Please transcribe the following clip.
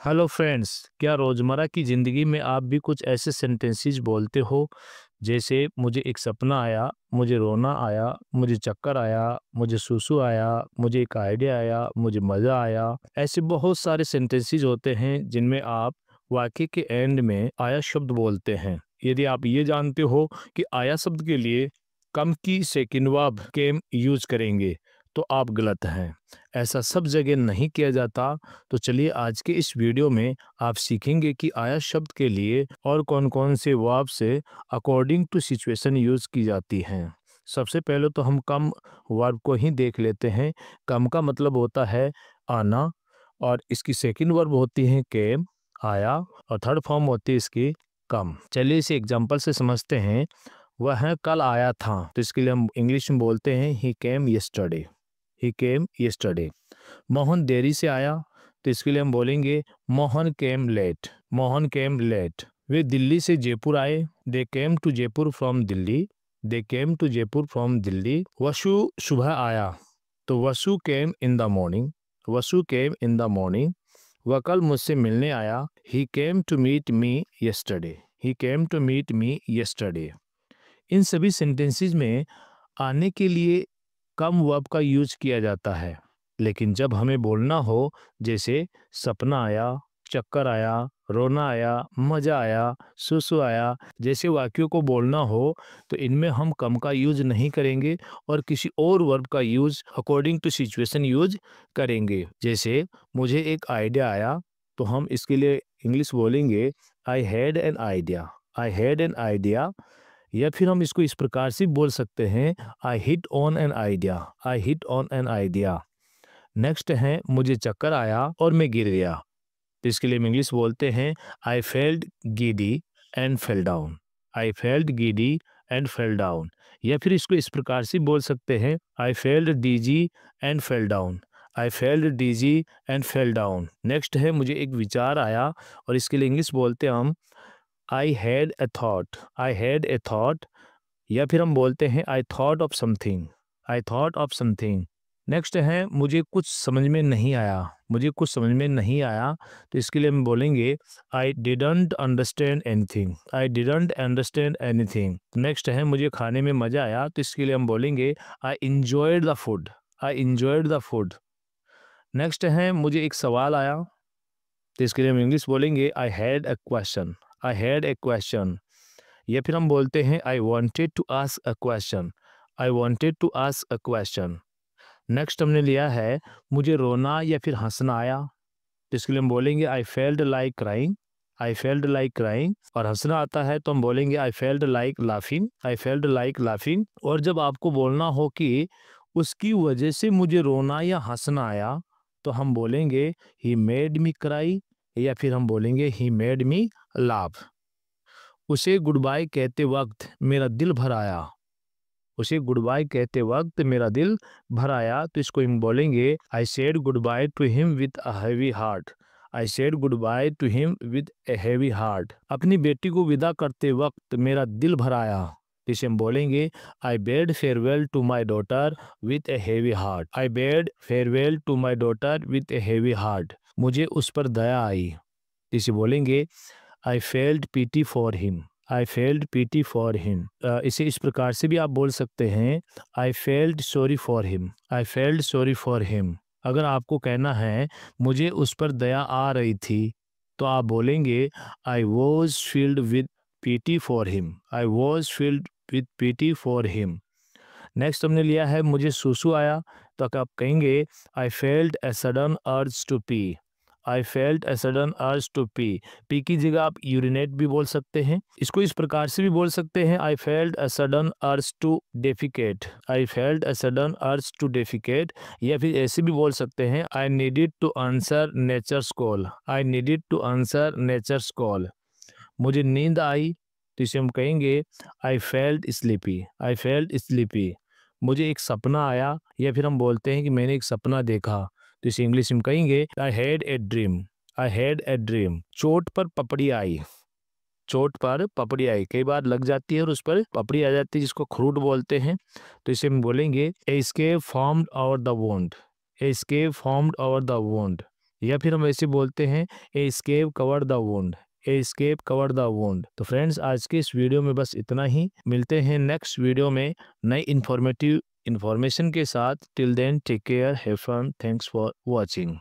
Hello friends, क्या रोज़मर्रा की ज़िंदगी में आप भी कुछ ऐसे सेंटेंसेस बोलते हो जैसे मुझे एक सपना आया, मुझे रोना आया, मुझे चक्कर आया, मुझे सुसु आया, मुझे एक आइडिया आया, मुझे मज़ा आया। ऐसे बहुत सारे सेंटेंसेस होते हैं जिनमें आप वाक्य के एंड में आया शब्द बोलते हैं। यदि आप ये जानते हो कि आया शब्द के लिए कम की सेकंड वर्ब केम यूज़ करेंगे तो आप गलत हैं। ऐसा सब जगह नहीं किया जाता। तो चलिए आज के इस वीडियो में आप सीखेंगे कि आया शब्द के लिए और कौन-कौन से वर्ब से अकॉर्डिंग टू सिचुएशन यूज़ की जाती हैं। सबसे पहले तो हम कम वर्ब को ही देख लेते हैं। कम का मतलब होता है आना और इसकी सेकंड वर्ब होती है केम, आया और थर्ड फॉर्म होती है इसकी कम। चलिए इसे एग्जांपल से समझते हैं। वह कल आया था, तो इसके लिए हम इंग्लिश में बोलते हैं he came yesterday. He came yesterday. Mohan देरी से आया, तो इसके लिए हम बोलेंगे Mohan came late. Mohan came late. वे दिल्ली से जयपुर आए, they came to Jaipur from Delhi. They came to Jaipur from Delhi. Vasu सुबह आया, तो Vasu came in the morning. Vasu came in the morning. वह कल मुझसे मिलने आया, he came to meet me yesterday. He came to meet me yesterday. इन सभी सेंटेंसेस में आने के लिए कम वर्ब का यूज किया जाता है, लेकिन जब हमें बोलना हो जैसे सपना आया, चक्कर आया, रोना आया, मज़ा आया, सुसु आया, जैसे वाक्यों को बोलना हो तो इनमें हम कम का यूज नहीं करेंगे और किसी और वर्ब का use according to situation use करेंगे। जैसे मुझे एक आइडिया आया, तो हम इसके लिए इंग्लिश बोलेंगे I had an idea. I had an idea. या फिर हम इसको इस प्रकार से बोल सकते हैं I hit on an idea. I hit on an idea. Next है मुझे चक्कर आया और मैं गिर गया, तो इसके लिए हम इंग्लिश बोलते हैं I felt giddy and fell down. I felt giddy and fell down. या फिर इसको इस प्रकार से बोल सकते हैं I felt dizzy and fell down. I felt dizzy and fell down. Next है मुझे एक विचार आया, और इसके लिए इंग्लिश बोलते हैं हम आई had A thought. I had A thought. या फिर हम बोलते हैं I thought of something. I thought of something. Next है मुझे कुछ समझ में नहीं आया। मुझे कुछ समझ में नहीं आया, तो इसके लिए हम बोलेंगे I didn't understand anything. I didn't understand anything. Next है मुझे खाने में मज़ा आया, तो इसके लिए हम बोलेंगे I enjoyed the food. I enjoyed the food. Next है मुझे एक सवाल आया, तो इसके लिए हम इंग्लिश बोलेंगे I had a question. I had a question. या फिर हम बोलते हैं I wanted to ask a question. I wanted to ask a question. Next हमने लिया है मुझे रोना या फिर हंसना आया, तो इसके लिए हम बोलेंगे I felt like crying. I felt like crying. और हंसना आता है तो हम बोलेंगे I felt like laughing. I felt like laughing. और जब आपको बोलना हो कि उसकी वजह से मुझे रोना या हंसना आया, तो हम बोलेंगे ही मेड मी क्राई। या फिर हम बोलेंगे ही मेड मी लाफ। उसे गुड बाय कहते वक्त मेरा दिल भर आया। उसे गुड बाय कहते वक्त मेरा दिल भर आया, तो इसको हम बोलेंगे I said good by two him with a heavy heart. I said good by two him with a heavy heart. अपनी बेटी को विदा करते वक्त मेरा दिल भर आया, तो इसे हम बोलेंगे I bade farewell to my daughter with a heavy heart. I bade farewell to my daughter with a heavy heart. मुझे उस पर दया आई, तो इसे बोलेंगे I felt pity for him. I felt pity for him. इसे इस प्रकार से भी आप बोल सकते हैं I felt sorry for him. I felt sorry for him. अगर आपको कहना है मुझे उस पर दया आ रही थी, तो आप बोलेंगे I was filled with pity for him. I was filled with pity for him. Next हमने लिया है मुझे सुसु आया, तो आप कहेंगे I felt a sudden urge to pee. I felt a sudden urge to pee. Pee की जगह आप यूरिनेट भी बोल सकते हैं। इसको इस प्रकार से भी बोल सकते हैं I felt a sudden urge to defecate. I felt a sudden urge to defecate. या फिर ऐसे भी बोल सकते हैं I needed to answer nature's call. I needed to answer nature's call. मुझे नींद आई, तो इसे हम कहेंगे I felt sleepy. I felt sleepy. मुझे एक सपना आया, या फिर हम बोलते हैं कि मैंने एक सपना देखा, तो इसे इंग्लिश में कहेंगे आई had a dream. I had a dream. चोट पर पपड़ी आई। चोट पर पपड़ी आई कई बार लग जाती है और उस पर पपड़ी आ जाती है, जिसको खरूट बोलते हैं, तो इसे हम बोलेंगे a scab formed over the wound. A scab formed over the wound. या फिर हम ऐसे बोलते हैं a scab cover the wound, a scab cover the wound. तो फ्रेंड्स आज के इस वीडियो में बस इतना ही। मिलते हैं नेक्स्ट वीडियो में नई इन्फॉर्मेटिव इन्फॉर्मेशन के साथ। Till then take care, have fun, thanks for watching.